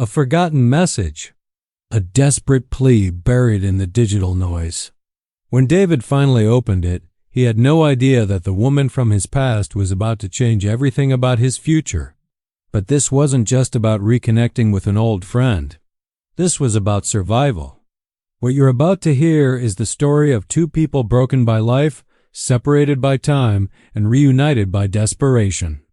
A forgotten message. A desperate plea buried in the digital noise. When David finally opened it, he had no idea that the woman from his past was about to change everything about his future. But this wasn't just about reconnecting with an old friend. This was about survival. What you're about to hear is the story of two people broken by life, separated by time, and reunited by desperation.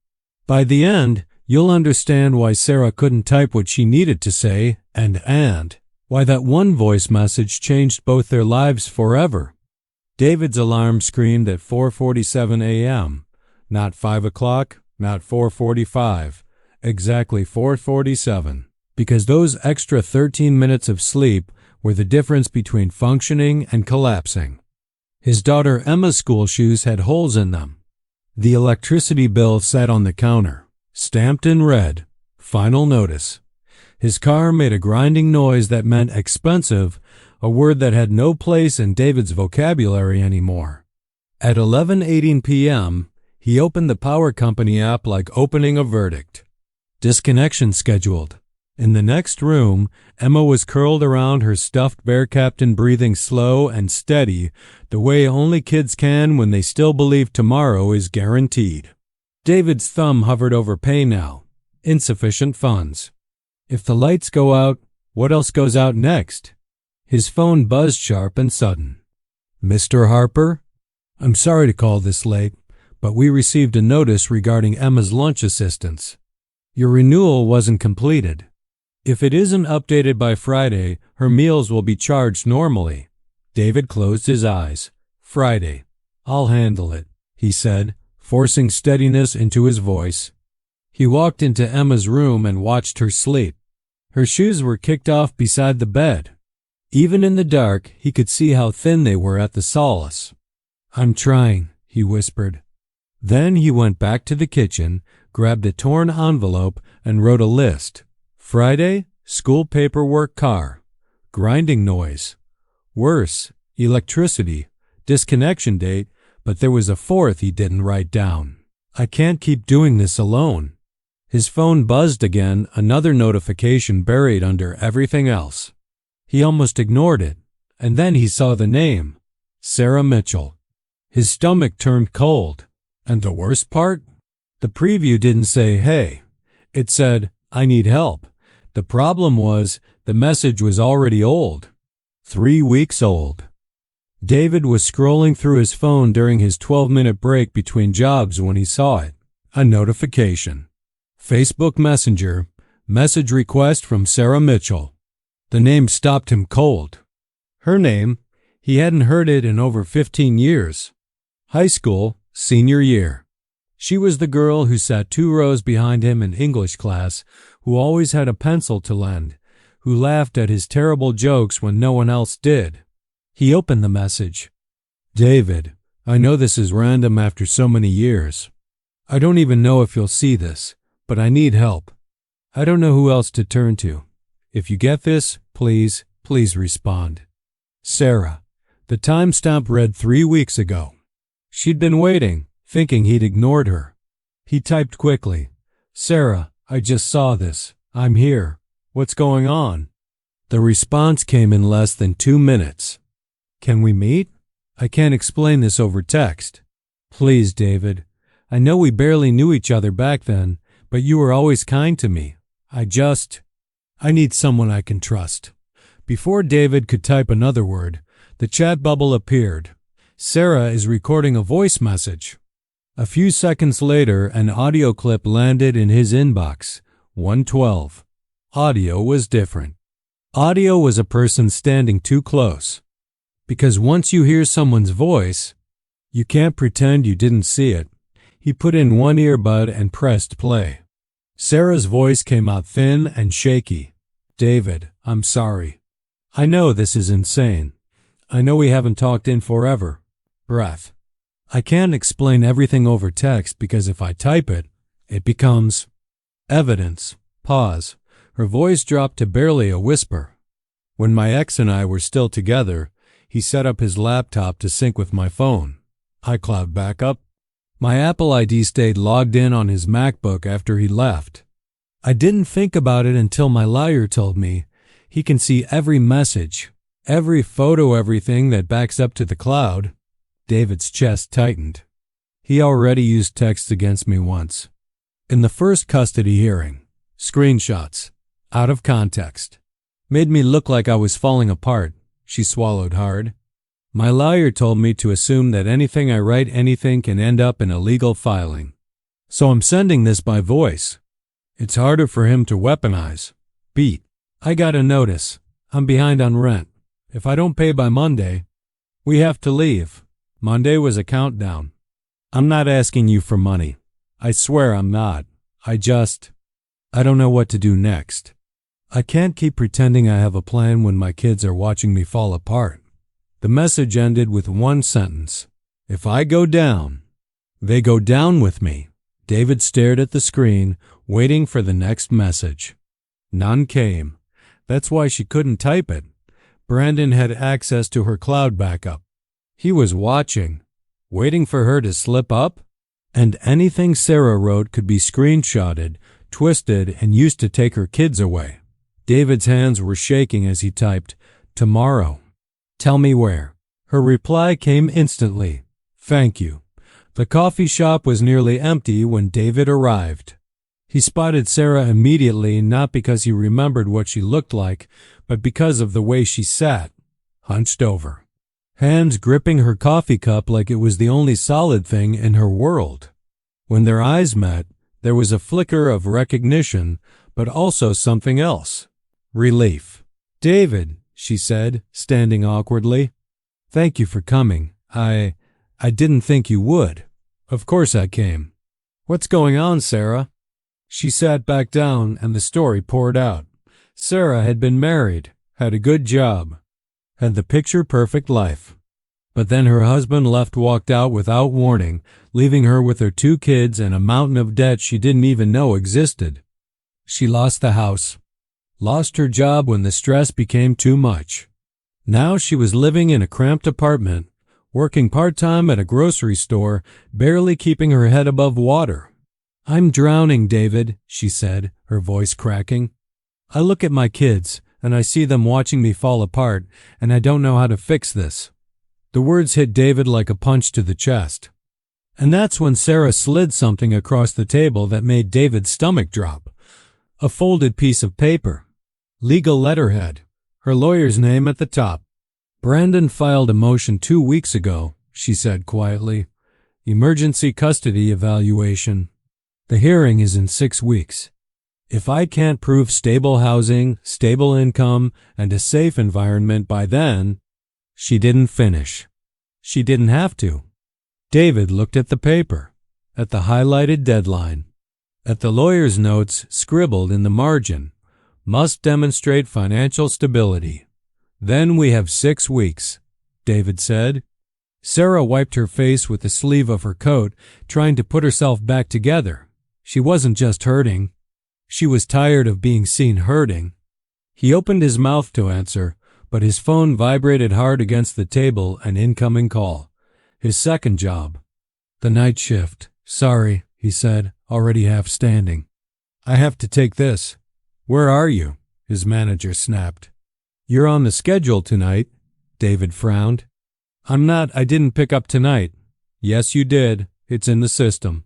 By the end, you'll understand why Sarah couldn't type what she needed to say, and why that one voice message changed both their lives forever. David's alarm screamed at 4:47 a.m., not 5 o'clock, not 4:45, exactly 4:47, because those extra 13 minutes of sleep were the difference between functioning and collapsing. His daughter Emma's school shoes had holes in them. The electricity bill sat on the counter, stamped in red, final notice. His car made a grinding noise that meant expensive, a word that had no place in David's vocabulary anymore. At 11:18 p.m., he opened the power company app like opening a verdict. Disconnection scheduled. In the next room, Emma was curled around her stuffed bear captain, breathing slow and steady, the way only kids can when they still believe tomorrow is guaranteed. David's thumb hovered over pay now. Insufficient funds. If the lights go out, what else goes out next? His phone buzzed sharp and sudden. Mr. Harper? I'm sorry to call this late, but we received a notice regarding Emma's lunch assistance. Your renewal wasn't completed. If it isn't updated by Friday, her meals will be charged normally. David closed his eyes. Friday. I'll handle it, he said, forcing steadiness into his voice. He walked into Emma's room and watched her sleep. Her shoes were kicked off beside the bed. Even in the dark, he could see how thin they were at the solace. I'm trying, he whispered. Then he went back to the kitchen, grabbed a torn envelope, and wrote a list. Friday, school paperwork, car. Grinding noise. Worse, electricity. Disconnection date, but there was a fourth he didn't write down. I can't keep doing this alone. His phone buzzed again, another notification buried under everything else. He almost ignored it, and then he saw the name. Sarah Mitchell. His stomach turned cold. And the worst part? The preview didn't say, hey. It said, I need help. The problem was, the message was already old. 3 weeks old. David was scrolling through his phone during his 12-minute break between jobs when he saw it. A notification. Facebook Messenger. Message request from Sarah Mitchell. The name stopped him cold. Her name. He hadn't heard it in over 15 years. High school, senior year. She was the girl who sat 2 rows behind him in English class, who always had a pencil to lend, who laughed at his terrible jokes when no one else did. He opened the message. David, I know this is random after so many years. I don't even know if you'll see this, but I need help. I don't know who else to turn to. If you get this, please respond. Sarah. The timestamp read 3 weeks ago. She'd been waiting, thinking he'd ignored her. He typed quickly. Sarah, I just saw this. I'm here. What's going on? The response came in less than 2 minutes. Can we meet? I can't explain this over text. Please, David. I know we barely knew each other back then, but you were always kind to me. I need someone I can trust. Before David could type another word, the chat bubble appeared. Sarah is recording a voice message. A few seconds later, an audio clip landed in his inbox. 1:12. Audio was different. Audio was a person standing too close. Because once you hear someone's voice, you can't pretend you didn't see it. He put in one earbud and pressed play. Sarah's voice came out thin and shaky. David, I'm sorry. I know this is insane. I know we haven't talked in forever. Breath. I can't explain everything over text because if I type it, it becomes evidence. Pause. Her voice dropped to barely a whisper. When my ex and I were still together, he set up his laptop to sync with my phone. iCloud backup. My Apple ID stayed logged in on his MacBook after he left. I didn't think about it until my lawyer told me. He can see every message, every photo, everything that backs up to the cloud. David's chest tightened. He already used text against me once. In the first custody hearing, screenshots, out of context. Made me look like I was falling apart. She swallowed hard. My lawyer told me to assume that anything I write, anything can end up in a legal filing. So I'm sending this by voice. It's harder for him to weaponize. Beat. I got a notice. I'm behind on rent. If I don't pay by Monday, we have to leave. Monday was a countdown. I'm not asking you for money. I swear I'm not. I don't know what to do next. I can't keep pretending I have a plan when my kids are watching me fall apart. The message ended with one sentence. If I go down, they go down with me. David stared at the screen, waiting for the next message. None came. That's why she couldn't type it. Brandon had access to her cloud backup. He was watching, waiting for her to slip up, and anything Sarah wrote could be screenshotted, twisted, and used to take her kids away. David's hands were shaking as he typed, "Tomorrow. Tell me where." Her reply came instantly. "Thank you." The coffee shop was nearly empty when David arrived. He spotted Sarah immediately, not because he remembered what she looked like, but because of the way she sat, hunched over, hands gripping her coffee cup like it was the only solid thing in her world. When their eyes met, there was a flicker of recognition, but also something else. Relief. "David," she said, standing awkwardly. "Thank you for coming. I didn't think you would." "Of course I came." "What's going on, Sarah?" She sat back down and the story poured out. Sarah had been married, had a good job, had the picture-perfect life. But then her husband walked out without warning, leaving her with her 2 kids and a mountain of debt she didn't even know existed. She lost the house, lost her job when the stress became too much. Now she was living in a cramped apartment, working part-time at a grocery store, barely keeping her head above water. "I'm drowning, David," she said, her voice cracking. "I look at my kids, and I see them watching me fall apart, and I don't know how to fix this." The words hit David like a punch to the chest. And that's when Sarah slid something across the table that made David's stomach drop. A folded piece of paper. Legal letterhead. Her lawyer's name at the top. "Brandon filed a motion 2 weeks ago," she said quietly. "Emergency custody evaluation. The hearing is in 6 weeks. If I can't prove stable housing, stable income, and a safe environment by then..." She didn't finish. She didn't have to. David looked at the paper, at the highlighted deadline, at the lawyer's notes scribbled in the margin. "Must demonstrate financial stability. Then we have 6 weeks, David said. Sarah wiped her face with the sleeve of her coat, trying to put herself back together. She wasn't just hurting. She was tired of being seen hurting. He opened his mouth to answer, but his phone vibrated hard against the table, an incoming call. His second job. "The night shift. Sorry," he said, already half standing. "I have to take this." "Where are you?" his manager snapped. "You're on the schedule tonight," David frowned. "I'm not. I didn't pick up tonight." "Yes, you did. It's in the system.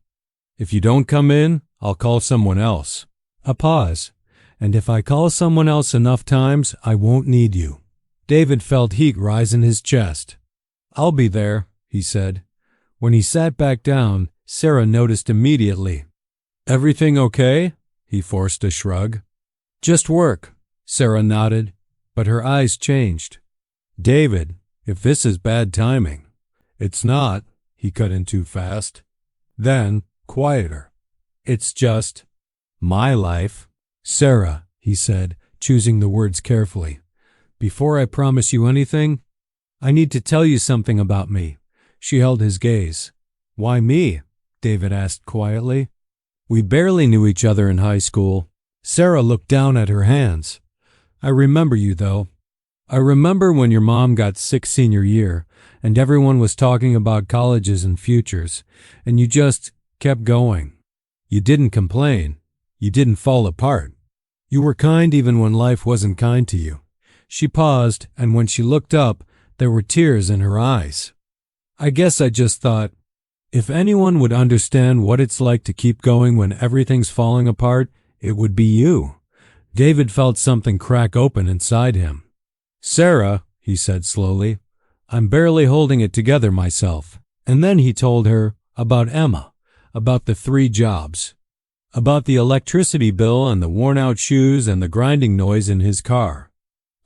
If you don't come in, I'll call someone else." A pause. "And if I call someone else enough times, I won't need you." David felt heat rise in his chest. "I'll be there," he said. When he sat back down, Sarah noticed immediately. "Everything okay?" He forced a shrug. "Just work," Sarah nodded, but her eyes changed. "David, if this is bad timing." "It's not," he cut in too fast. Then, quieter. "It's just my life." "Sarah," he said, choosing the words carefully, "before I promise you anything, I need to tell you something about me." She held his gaze. "Why me?" David asked quietly. "We barely knew each other in high school." Sarah looked down at her hands. "I remember you, though. I remember when your mom got sick senior year, and everyone was talking about colleges and futures, and you just kept going. You didn't complain. You didn't fall apart. You were kind even when life wasn't kind to you." She paused, and when she looked up, there were tears in her eyes. "I guess I just thought, if anyone would understand what it's like to keep going when everything's falling apart, it would be you." David felt something crack open inside him. "Sarah," he said slowly, "I'm barely holding it together myself." And then he told her about Emma, about the 3 jobs, about the electricity bill and the worn-out shoes and the grinding noise in his car,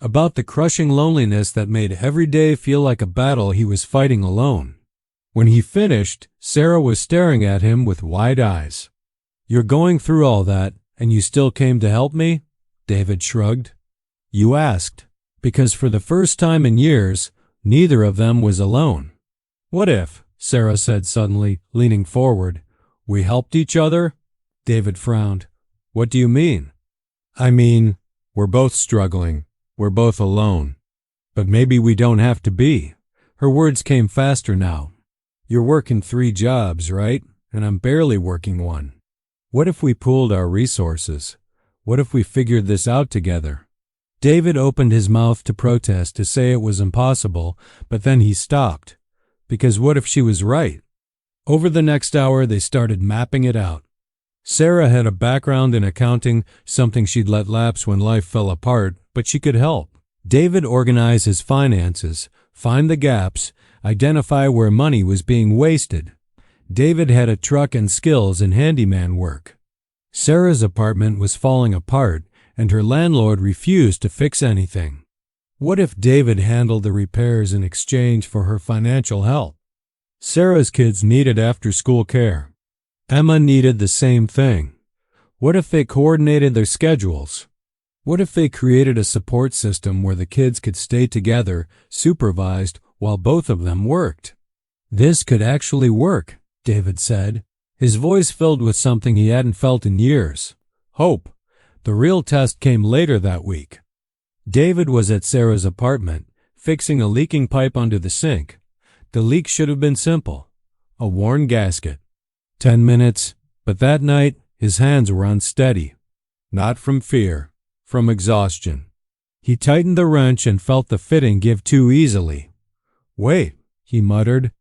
about the crushing loneliness that made every day feel like a battle he was fighting alone. When he finished, Sarah was staring at him with wide eyes. "You're going through all that, and you still came to help me?" David shrugged. "You asked, because for the first time in years, neither of them was alone." "What if," Sarah said suddenly, leaning forward, "we helped each other?" David frowned. "What do you mean?" "I mean, we're both struggling. We're both alone. But maybe we don't have to be." Her words came faster now. "You're working 3 jobs, right? And I'm barely working 1. What if we pooled our resources? What if we figured this out together?" David opened his mouth to protest, to say it was impossible, but then he stopped. Because what if she was right? Over the next hour, they started mapping it out. Sarah had a background in accounting, something she'd let lapse when life fell apart, but she could help. David organized his finances, find the gaps, identify where money was being wasted. David had a truck and skills in handyman work. Sarah's apartment was falling apart, and her landlord refused to fix anything. What if David handled the repairs in exchange for her financial help? Sarah's kids needed after-school care. Emma needed the same thing. What if they coordinated their schedules? What if they created a support system where the kids could stay together, supervised, while both of them worked? "This could actually work," David said, his voice filled with something he hadn't felt in years. Hope. The real test came later that week. David was at Sarah's apartment, fixing a leaking pipe under the sink. The leak should have been simple. A worn gasket. 10 minutes, but that night his hands were unsteady. Not from fear, from exhaustion. He tightened the wrench and felt the fitting give too easily. "Wait," he muttered.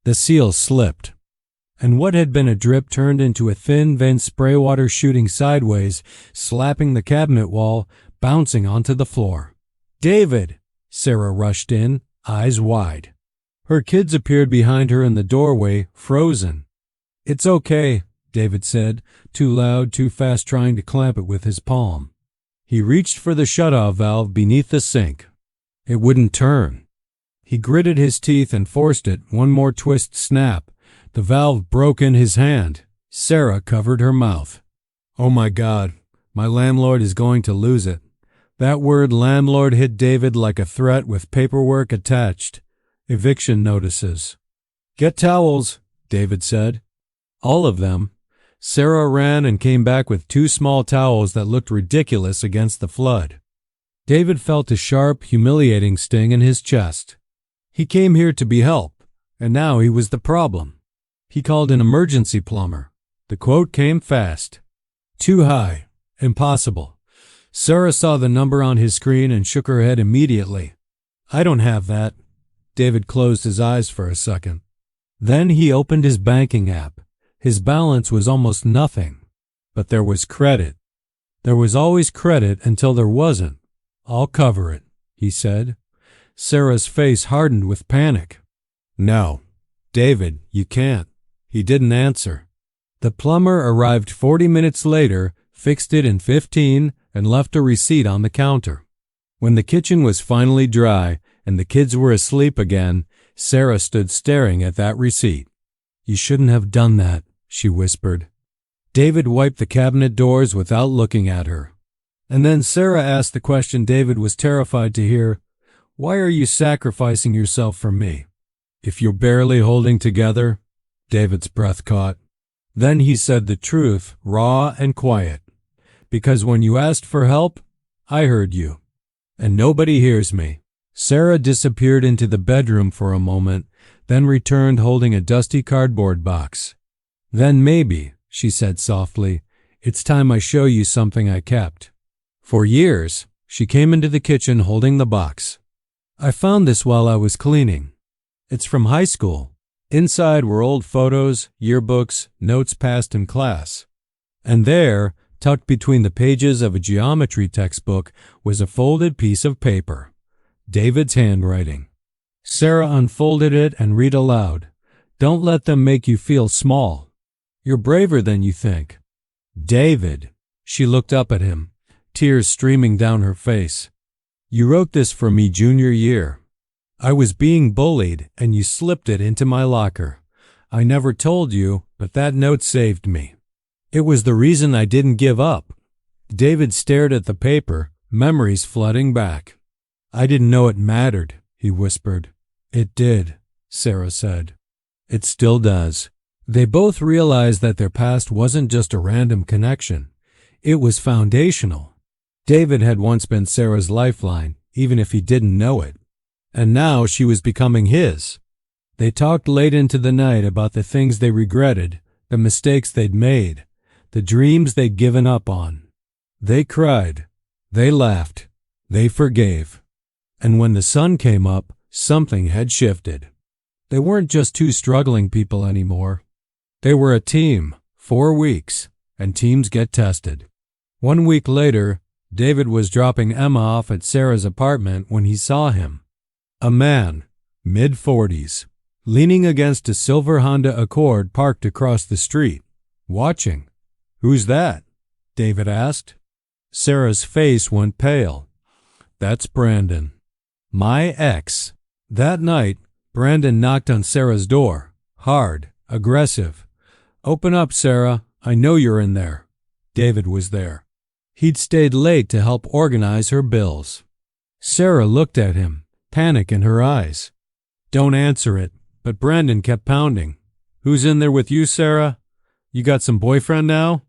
The seal slipped, and what had been a drip turned into a thin vent spray water shooting sideways, slapping the cabinet wall, bouncing onto the floor. "David!" Sarah rushed in, eyes wide. Her kids appeared behind her in the doorway, frozen. "It's okay," David said, too loud, too fast, trying to clamp it with his palm. He reached for the shutoff valve beneath the sink. It wouldn't turn. He gritted his teeth and forced it. One more twist, snap. The valve broke in his hand. Sarah covered her mouth. "Oh my God, my landlord is going to lose it." That word landlord hit David like a threat with paperwork attached. Eviction notices. "Get towels," David said. "All of them." Sarah ran and came back with 2 small towels that looked ridiculous against the flood. David felt a sharp, humiliating sting in his chest. He came here to be helped, and now he was the problem. He called an emergency plumber. The quote came fast. Too high. Impossible. Sarah saw the number on his screen and shook her head immediately. "I don't have that." David closed his eyes for a second. Then he opened his banking app. His balance was almost nothing. But there was credit. There was always credit until there wasn't. "I'll cover it," he said. Sarah's face hardened with panic. "No, David, you can't." He didn't answer. The plumber arrived 40 minutes later, fixed it in 15, and left a receipt on the counter. When the kitchen was finally dry and the kids were asleep again, Sarah stood staring at that receipt. "You shouldn't have done that," she whispered. David wiped the cabinet doors without looking at her. And then Sarah asked the question David was terrified to hear. "Why are you sacrificing yourself for me?" "If you're barely holding together," David's breath caught. Then he said the truth, raw and quiet. "Because when you asked for help, I heard you. And nobody hears me." Sarah disappeared into the bedroom for a moment, then returned holding a dusty cardboard box. "Then maybe," she said softly, It's time I show you something I kept. For years, she came into the kitchen holding the box. I found this while I was cleaning. It's from high school. Inside were old photos, yearbooks, notes passed in class. And there, tucked between the pages of a geometry textbook, was a folded piece of paper. David's handwriting. Sarah unfolded it and read aloud. Don't let them make you feel small. You're braver than you think. David. She looked up at him, tears streaming down her face. You wrote this for me junior year. I was being bullied, and you slipped it into my locker. I never told you, but that note saved me. It was the reason I didn't give up. David stared at the paper, memories flooding back. I didn't know it mattered, he whispered. It did, Sarah said. It still does. They both realized that their past wasn't just a random connection. It was foundational. David had once been Sarah's lifeline, even if he didn't know it. And now she was becoming his. They talked late into the night about the things they regretted, the mistakes they'd made, the dreams they'd given up on. They cried. They laughed. They forgave. And when the sun came up, something had shifted. They weren't just two struggling people anymore. They were a team, 4 weeks, and teams get tested. 1 week later, David was dropping Emma off at Sarah's apartment when he saw him. A man, mid-40s, leaning against a silver Honda Accord parked across the street, watching. Who's that? David asked. Sarah's face went pale. That's Brandon. My ex. That night, Brandon knocked on Sarah's door, hard, aggressive. Open up, Sarah. I know you're in there. David was there. He'd stayed late to help organize her bills. Sarah looked at him, panic in her eyes. Don't answer it, but Brandon kept pounding. Who's in there with you, Sarah? You got some boyfriend now?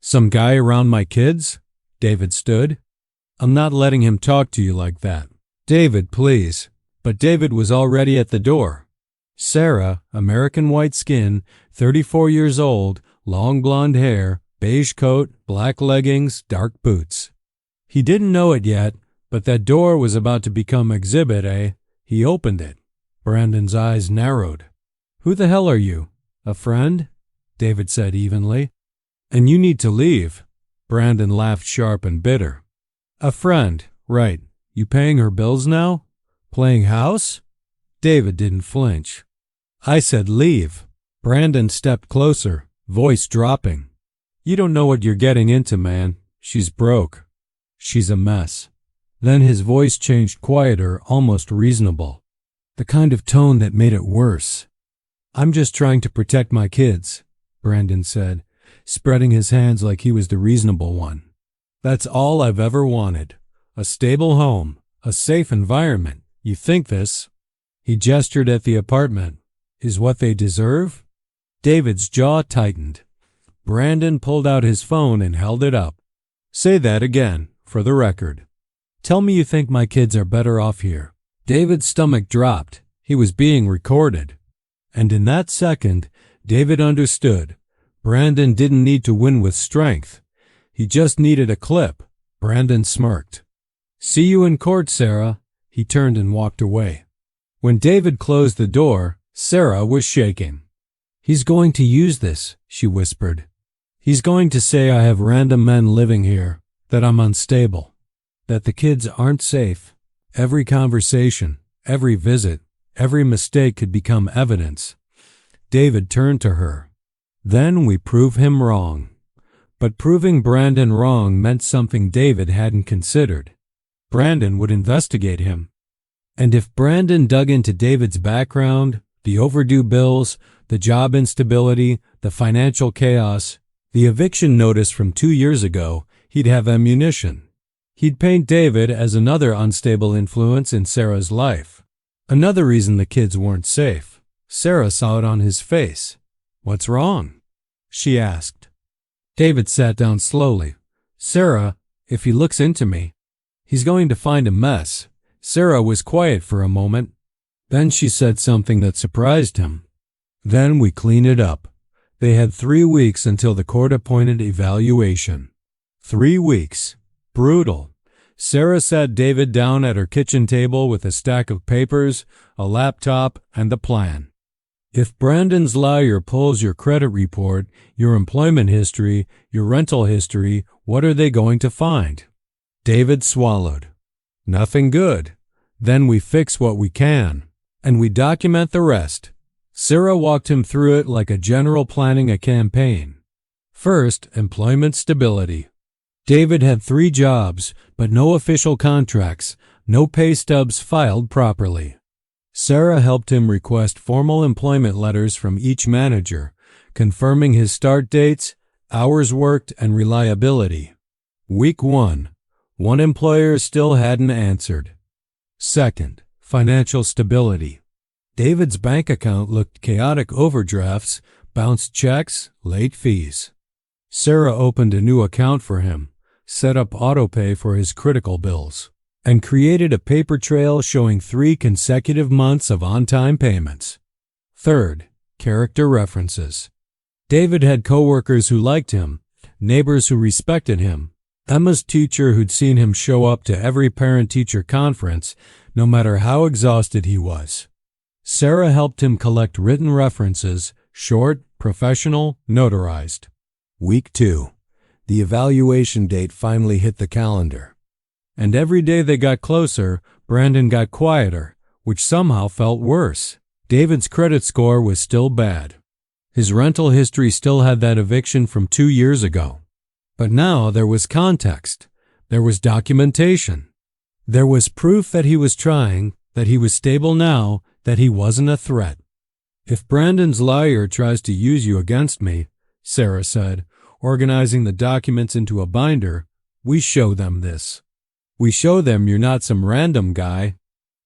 Some guy around my kids? David stood. I'm not letting him talk to you like that. David, please. But David was already at the door. Sarah, American white skin, 34 years old, long blonde hair, beige coat, black leggings, dark boots. He didn't know it yet, but that door was about to become Exhibit A. He opened it. Brandon's eyes narrowed. Who the hell are you? A friend? David said evenly. And you need to leave. Brandon laughed sharp and bitter. A friend, right. You paying her bills now? Playing house? David didn't flinch. I said leave. Brandon stepped closer, voice dropping. You don't know what you're getting into, man. She's broke. She's a mess. Then his voice changed quieter, almost reasonable. The kind of tone that made it worse. I'm just trying to protect my kids, Brandon said, spreading his hands like he was the reasonable one. That's all I've ever wanted. A stable home, a safe environment. You think this? He gestured at the apartment. Is what they deserve? David's jaw tightened. Brandon pulled out his phone and held it up. Say that again, for the record. Tell me you think my kids are better off here. David's stomach dropped. He was being recorded. And in that second, David understood. Brandon didn't need to win with strength. He just needed a clip. Brandon smirked. See you in court, Sarah. He turned and walked away. When David closed the door, Sarah was shaking. He's going to use this, she whispered. He's going to say I have random men living here, that I'm unstable, that the kids aren't safe. Every conversation, every visit, every mistake could become evidence. David turned to her. Then we prove him wrong. But proving Brandon wrong meant something David hadn't considered. Brandon would investigate him. And if Brandon dug into David's background, the overdue bills, the job instability, the financial chaos, the eviction notice from 2 years ago, he'd have ammunition. He'd paint David as another unstable influence in Sarah's life. Another reason the kids weren't safe. Sarah saw it on his face. What's wrong? She asked. David sat down slowly. Sarah, if he looks into me, he's going to find a mess. Sarah was quiet for a moment. Then she said something that surprised him. Then we clean it up. They had 3 weeks until the court-appointed evaluation. 3 weeks. Brutal. Sarah sat David down at her kitchen table with a stack of papers, a laptop, and a plan. If Brandon's lawyer pulls your credit report, your employment history, your rental history, what are they going to find? David swallowed. Nothing good. Then we fix what we can, and we document the rest. Sarah walked him through it like a general planning a campaign. First, employment stability. David had 3 jobs, but no official contracts, no pay stubs filed properly. Sarah helped him request formal employment letters from each manager, confirming his start dates, hours worked, and reliability. Week 1. One employer still hadn't answered. Second, financial stability. David's bank account looked chaotic: overdrafts, bounced checks, late fees. Sarah opened a new account for him, set up autopay for his critical bills, and created a paper trail showing 3 consecutive months of on-time payments. Third, character references. David had coworkers who liked him, neighbors who respected him, Emma's teacher who'd seen him show up to every parent-teacher conference, no matter how exhausted he was. Sarah helped him collect written references, short, professional, notarized. Week 2. The evaluation date finally hit the calendar. And every day they got closer, Brandon got quieter, which somehow felt worse. David's credit score was still bad. His rental history still had that eviction from 2 years ago. But now there was context. There was documentation. There was proof that he was trying, that he was stable now, that he wasn't a threat. If Brandon's lawyer tries to use you against me, Sarah said, organizing the documents into a binder, we show them this. We show them you're not some random guy.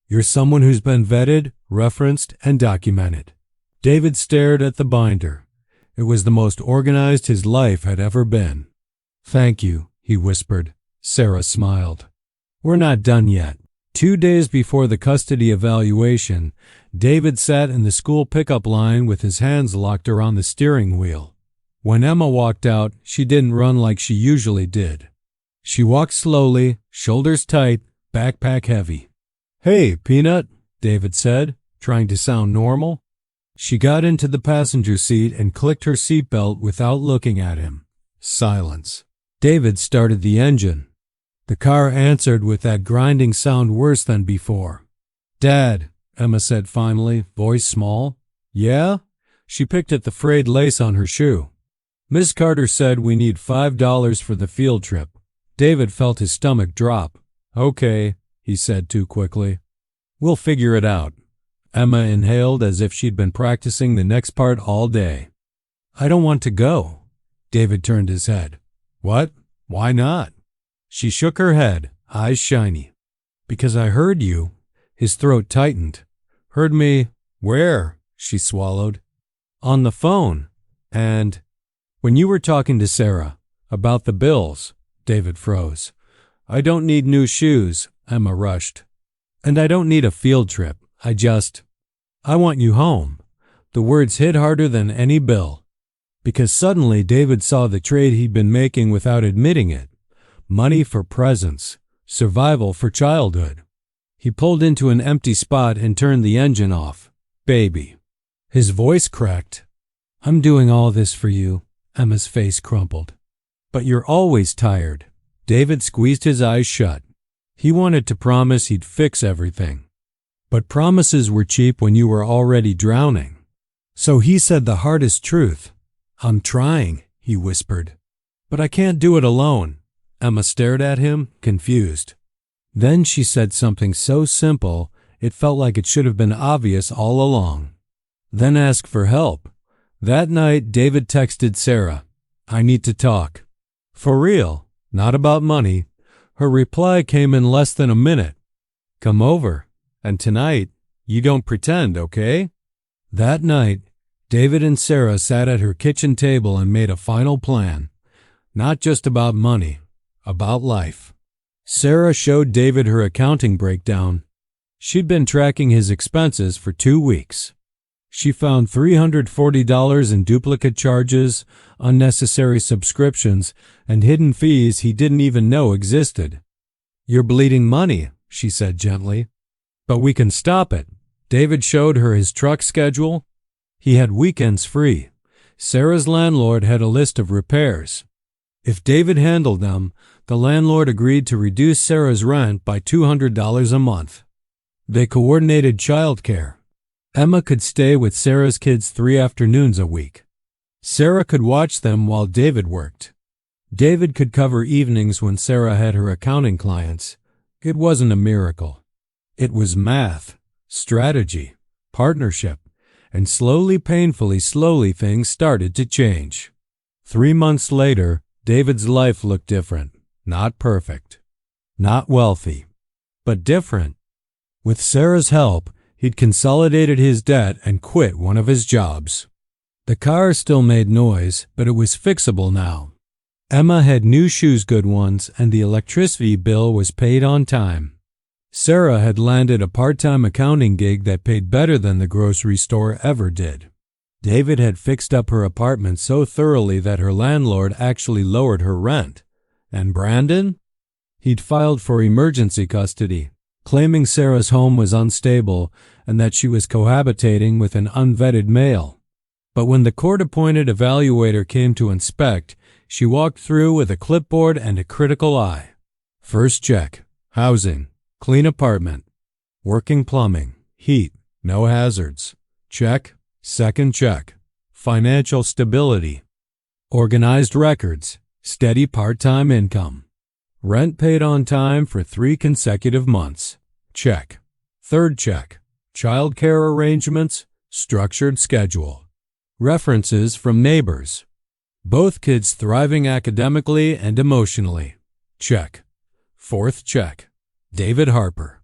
You're someone who's been vetted, referenced, and documented. David stared at the binder. It was the most organized his life had ever been. Thank you, he whispered. Sarah smiled. We're not done yet. 2 days before the custody evaluation, David sat in the school pickup line with his hands locked around the steering wheel. When Emma walked out, she didn't run like she usually did. She walked slowly, shoulders tight, backpack heavy. Hey, Peanut, David said, trying to sound normal. She got into the passenger seat and clicked her seatbelt without looking at him. Silence. David started the engine. The car answered with that grinding sound worse than before. Dad, Emma said finally, voice small. Yeah? She picked at the frayed lace on her shoe. Miss Carter said we need $5 for the field trip. David felt his stomach drop. Okay, he said too quickly. We'll figure it out. Emma inhaled as if she'd been practicing the next part all day. I don't want to go. David turned his head. What? Why not? She shook her head, eyes shiny. Because I heard you. His throat tightened. Heard me? Where? She swallowed. On the phone. And when you were talking to Sarah about the bills, David froze. I don't need new shoes, Emma rushed. And I don't need a field trip. I want you home. The words hit harder than any bill. Because suddenly David saw the trade he'd been making without admitting it. Money for presents. Survival for childhood. He pulled into an empty spot and turned the engine off. Baby. His voice cracked. I'm doing all this for you. Emma's face crumpled. But you're always tired. David squeezed his eyes shut. He wanted to promise he'd fix everything. But promises were cheap when you were already drowning. So he said the hardest truth. I'm trying, he whispered. But I can't do it alone. Emma stared at him, confused. Then she said something so simple, it felt like it should have been obvious all along. Then ask for help. That night, David texted Sarah, I need to talk. For real, not about money. Her reply came in less than a minute. Come over. And tonight, you don't pretend, okay? That night, David and Sarah sat at her kitchen table and made a final plan. Not just about money, about life. Sarah showed David her accounting breakdown. She'd been tracking his expenses for 2 weeks. She found $340 in duplicate charges, unnecessary subscriptions, and hidden fees he didn't even know existed. "You're bleeding money," she said gently. "But we can stop it." David showed her his truck schedule. He had weekends free. Sarah's landlord had a list of repairs. If David handled them, the landlord agreed to reduce Sarah's rent by $200 a month. They coordinated childcare. Emma could stay with Sarah's kids 3 afternoons a week. Sarah could watch them while David worked. David could cover evenings when Sarah had her accounting clients. It wasn't a miracle. It was math, strategy, partnership, and slowly, painfully slowly, things started to change. 3 months later, David's life looked different. Not perfect. Not wealthy. But different. With Sarah's help, he'd consolidated his debt and quit one of his jobs. The car still made noise, but it was fixable now. Emma had new shoes, good ones, and the electricity bill was paid on time. Sarah had landed a part-time accounting gig that paid better than the grocery store ever did. David had fixed up her apartment so thoroughly that her landlord actually lowered her rent. And Brandon? He'd filed for emergency custody, claiming Sarah's home was unstable and that she was cohabitating with an unvetted male. But when the court-appointed evaluator came to inspect, she walked through with a clipboard and a critical eye. First check: housing, clean apartment, working plumbing, heat, no hazards. Check. Second check: financial stability, organized records, steady part-time income, rent paid on time for 3 consecutive months. Check. Third check: child care arrangements, structured schedule, references from neighbors, both kids thriving academically and emotionally. Check. Fourth check: David Harper,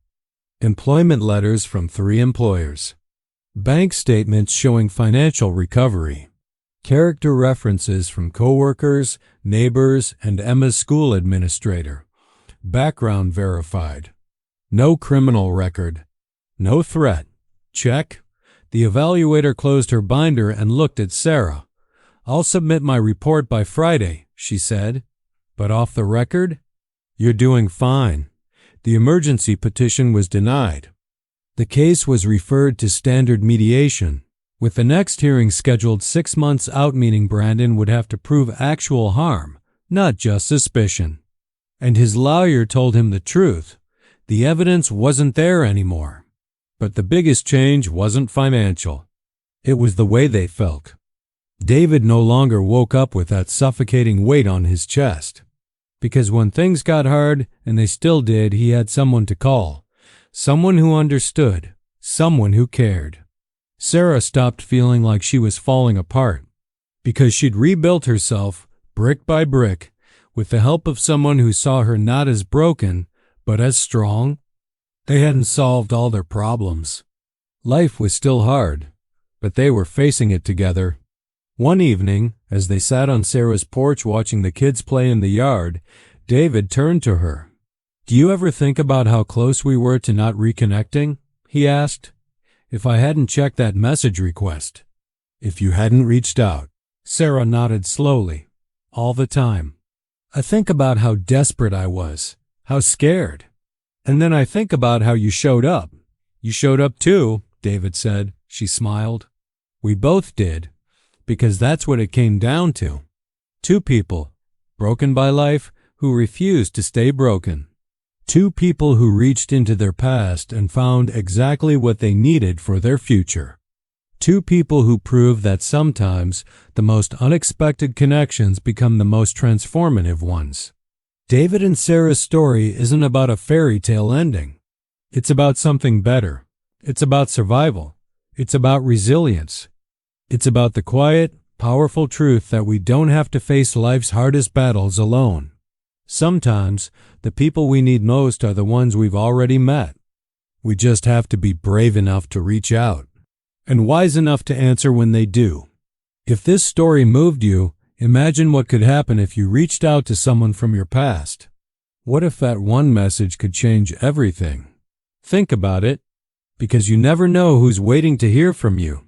employment letters from 3 employers, bank statements showing financial recovery, character references from coworkers, neighbors, and Emma's school administrator, background verified, no criminal record, no threat. Check. The evaluator closed her binder and looked at Sarah. "I'll submit my report by Friday," she said. "But off the record, you're doing fine." The emergency petition was denied. The case was referred to standard mediation, with the next hearing scheduled 6 months out, meaning Brandon would have to prove actual harm, not just suspicion. And his lawyer told him the truth. The evidence wasn't there anymore. But the biggest change wasn't financial. It was the way they felt. David no longer woke up with that suffocating weight on his chest. Because when things got hard, and they still did, he had someone to call. Someone who understood. Someone who cared. Sarah stopped feeling like she was falling apart. Because she'd rebuilt herself, brick by brick, with the help of someone who saw her not as broken, but as strong. They hadn't solved all their problems. Life was still hard, but they were facing it together. One evening, as they sat on Sarah's porch watching the kids play in the yard, David turned to her. "Do you ever think about how close we were to not reconnecting?" he asked. "If I hadn't checked that message request. If you hadn't reached out." Sarah nodded slowly. "All the time. I think about how desperate I was, how scared. And then I think about how you showed up." "You showed up too," David said. She smiled. "We both did, because that's what it came down to. 2 people, broken by life, who refused to stay broken. 2 people who reached into their past and found exactly what they needed for their future. 2 people who prove that sometimes the most unexpected connections become the most transformative ones. David and Sarah's story isn't about a fairy tale ending. It's about something better. It's about survival. It's about resilience. It's about the quiet, powerful truth that we don't have to face life's hardest battles alone. Sometimes, the people we need most are the ones we've already met. We just have to be brave enough to reach out, and wise enough to answer when they do. If this story moved you, imagine what could happen if you reached out to someone from your past. What if that one message could change everything? Think about it, because you never know who's waiting to hear from you.